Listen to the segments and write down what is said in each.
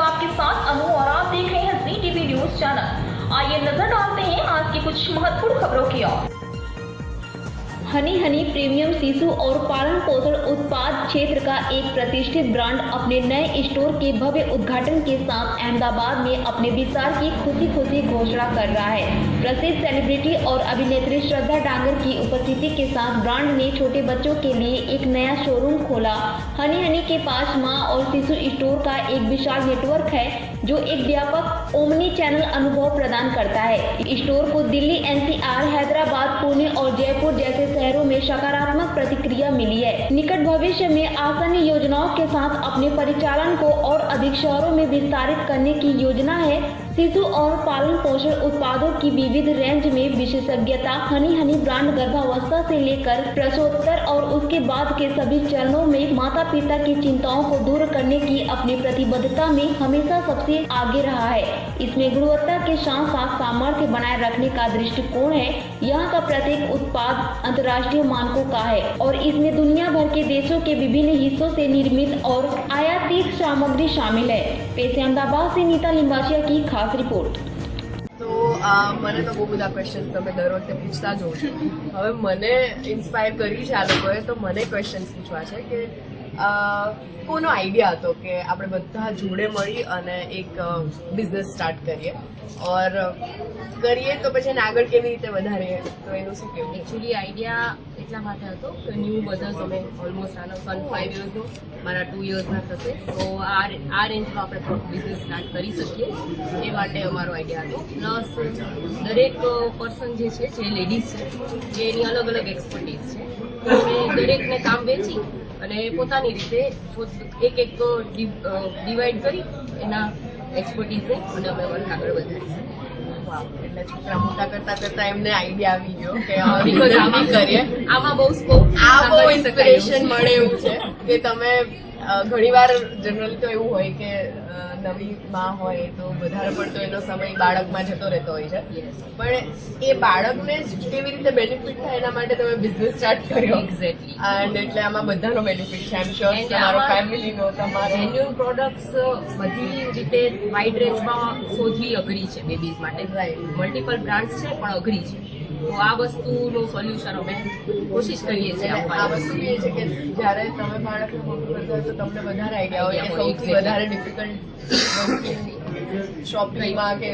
आपके साथ अनु और आप देख रहे हैं जी टीवी न्यूज चैनल। आइए नजर डालते हैं आज की कुछ महत्वपूर्ण खबरों की ओर। हनी हनी प्रीमियम शिशु और पालन पोषण उत्पाद क्षेत्र का एक प्रतिष्ठित ब्रांड अपने नए स्टोर के भव्य उद्घाटन के साथ अहमदाबाद में अपने विस्तार की खुशी घोषणा कर रहा है। प्रसिद्ध सेलिब्रिटी और अभिनेत्री श्रद्धा डांगर की उपस्थिति के साथ ब्रांड ने छोटे बच्चों के लिए एक नया शोरूम खोला। हनी हनी के पास मां और शिशु स्टोर का एक विशाल नेटवर्क है जो एक व्यापक ओमनी चैनल अनुभव प्रदान करता है। स्टोर को दिल्ली, एनसीआर, हैदराबाद, पुणे और जयपुर जैसे शहरों में सकारात्मक प्रतिक्रिया मिली है। निकट भविष्य में आसान योजनाओं के साथ अपने परिचालन को और अधिक शहरों में विस्तारित करने की योजना है। शिशु और पालन पोषण उत्पादों की विविध रेंज में विशेषज्ञता। हनी हनी ब्रांड गर्भावस्था से लेकर प्रसवोत्तर और उसके बाद के सभी चरणों में माता पिता की चिंताओं को दूर करने की अपनी प्रतिबद्धता में हमेशा सबसे आगे रहा है। इसमें गुणवत्ता के साथ साथ सामर्थ्य बनाए रखने का दृष्टिकोण है। यहाँ का प्रत्येक उत्पाद अंतर्राष्ट्रीय मानकों का है और इसमें दुनिया भर के देशों के विभिन्न हिस्सों से निर्मित और आयातित सामग्री शामिल है। पेश अहमदाबाद से नीता लिंबाचिया की खास रिपोर्ट। तो મને તો બહુ બધા ક્વેશ્ચન તમે દર વખતે પૂછતા જ હો છો। હવે મને ઇન્સ્પાયર કરી છે આ લોકોએ, તો મને ક્વેશ્ચન્સ પૂછવા છે કે કોનો આઈડિયા હતો કે આપણે બધા જોડે મળી અને એક બિઝનેસ સ્ટાર્ટ કરીએ और કરીએ તો પછી એને આગળ કેવી રીતે વધારીએ, તો એનું શું કહેવું? એકચ્યુઅલી આઈડિયા એટલા માટે હતો કે ન્યૂ બધાસ અમે ઓલમોસ્ટ આનો સન 5 યર્સનો, મારા 2 યર્સના થશે, તો આ રેન્જમાં આપણે બિઝનેસ સ્ટાર્ટ કરી શકીએ એ માટે અમારો આઈડિયા હતો। પ્લસ દરેક પર્સન જે છે, જે લેડીઝ છે, એની અલગ અલગ એક્સપર્ટીઝ છે, અમે દરેકને કામ વેચી અને પોતાની રીતે એક ડિવાઈડ કરી એના એક્સપર્ટીઝને અને અમે વર્ક આગળ વધારીશું। એટલે છોકરા મોટા કરતા કરતા એમને આઈડિયા આવી ગયો કે આમાં કરીએ। આમાં બહુ સ્કોપ, આ બહુ ઇન્સ્પિરેશન મળે એવું છે કે તમે ઘણીવાર જનરલી તો એવું હોય કે નવી માં હોય તો વધારે પડતો એનો સમય બાળકમાં જતો રહેતો હોય છે, પણ એ બાળકને જ કેવી રીતે બેનિફિટ થાય એના માટે તમે બિઝનેસ સ્ટાર્ટ કર્યો। એક્ઝેક્ટલી, એન્ડ એટલે આમાં બધાનો બેનિફિટ છે, આઈ એમ શ્યોર તમારો ફેમિલીનો, તમારો। જેન્યુઅલ પ્રોડક્ટ્સ બધી રીતે વાઇડ રેન્જમાં શોધવી અઘરી છે બેબીઝ માટે। મલ્ટિપલ બ્રાન્ડ્સ છે પણ અઘરી છે, તો આ વસ્તુનું સોલ્યુશન અમે કોશિશ કરીએ છીએ આ વસ્તુ એ છે કે જ્યારે તમે બાળકને મોટું કરતા હોય તો તમને વધારે આઈડિયા હોય કે સૌથી વધારે ડિફિકલ્ટ શોપિંગમાં કે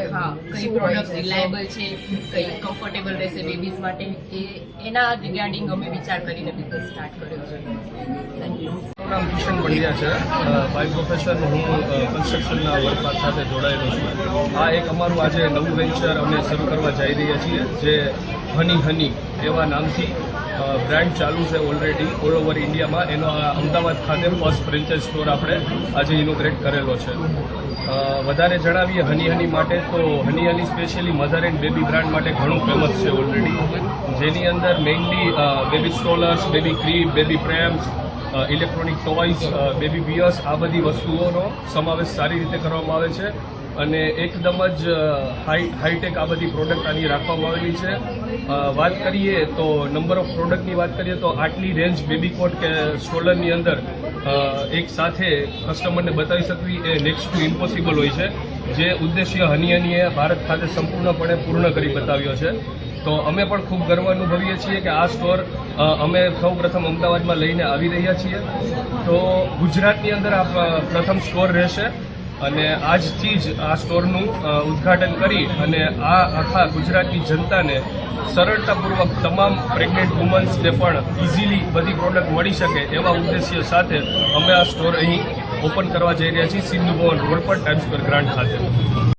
કઈ પ્રોડક્ટ રિલાયબલ છે, કઈ કમ્ફર્ટેબલ રહેશે બેબીઝ માટે, એના રિગાર્ડિંગ અમે વિચાર કરીને બિઝનેસ સ્ટાર્ટ કર્યો છે। Thank you. મારું નામ કિશન પંડ્યા છે। બાય પ્રોફેશન હું કન્સ્ટ્રક્શનના વર્ક સાથે જોડાયેલો છું। આ એક અમારું આજે નવું વેન્ચર અમે શરૂ કરવા જઈ રહ્યા છીએ, જે હની હની એવા નામથી બ્રાન્ડ ચાલુ છે ઓલરેડી ઓલ ઓવર ઇન્ડિયામાં। એનો અમદાવાદ ખાતે ફર્સ્ટ ફ્રેન્ચાઇઝ સ્ટોર આપણે આજે ઇનોગ્રેટ કરેલો છે। વધારે જણાવીએ હની હની માટે, તો honey honey specially mother and baby brand માટે ઘણું ફેમસ છે ઓલરેડી, જેની અંદર mainly baby strollers, baby cream, baby prams, electronic toys, baby bears, આ બધી વસ્તુઓનો સમાવેશ સારી રીતે કરવામાં આવે છે અને એકદમ જ હાઈટેક આ બધી પ્રોડક્ટ આની રાખવામાં આવેલી છે। વાત કરીએ તો નંબર ઓફ પ્રોડક્ટની વાત કરીએ તો આટલી રેન્જ બેબી કોટ કે સ્ટ્રોલરની અંદર એક સાથે કસ્ટમરને બતાવી શકવી એ નેક્સ્ટ ટુ ઇમ્પોસિબલ હોય છે, જે ઉદ્દેશ્ય હની હનીએ ભારત ખાતે સંપૂર્ણપણે પૂર્ણ કરી બતાવ્યો છે। તો અમે પણ ખૂબ ગર્વ અનુભવીએ છીએ કે આ સ્ટોર અમે સૌ પ્રથમ અમદાવાદમાં લઈને આવી રહ્યા છીએ। તો ગુજરાતની અંદર આ પ્રથમ સ્ટોર રહેશે અને આજથી જ આ સ્ટોરનું ઉદ્ઘાટન કરી અને આ આખા ગુજરાતની જનતાને સરળતાપૂર્વક તમામ પ્રેગ્નેન્ટ વુમન્સને પણ ઇઝીલી બધી પ્રોડક્ટ મળી શકે એવા ઉદ્દેશ્ય સાથે અમે આ સ્ટોર અહીં ઓપન કરવા જઈ રહ્યા છીએ સિંધુ ભવન રોડ પર ટાઈમ્સ સ્ક્વેર ગ્રાન્ડ ખાતે।